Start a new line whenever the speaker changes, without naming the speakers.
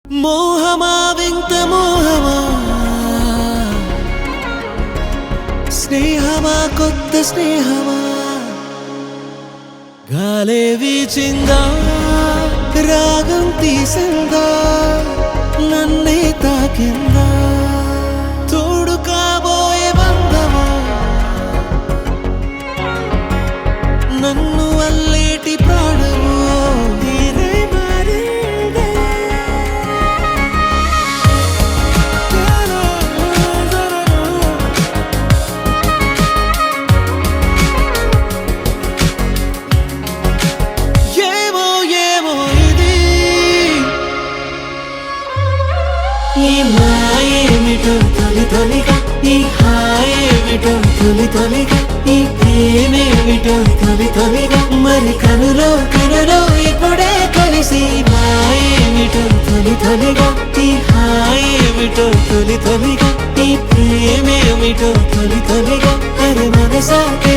మోహమా వింత మోహమా, స్నేహమా కొత్త స్నేహమా, గాలే వీచిందా రాగం తీసిందా నన్నే తాకిందా, తోడు కాబోయే బంధమా, నన్ను అల్లేటి ప్రాణము తీరే మారిందే. ఏమో ఏమో ఇది ఈ మాయేమిటో తొలి తొలిగా, ఈ హాయేమిటో తొలి తొలిగా, ఈ ప్రేమేమిటో తొలి తొలిగా, మరి కనులో కనులో ఇప్పుడే కలిసి మాయేమిటో తొలి తొలిగా, ఈ హాయేమిటో తొలి తొలిగా, ఈ ప్రేమేమిటో తొలి తొలిగా, అరే మనసాకే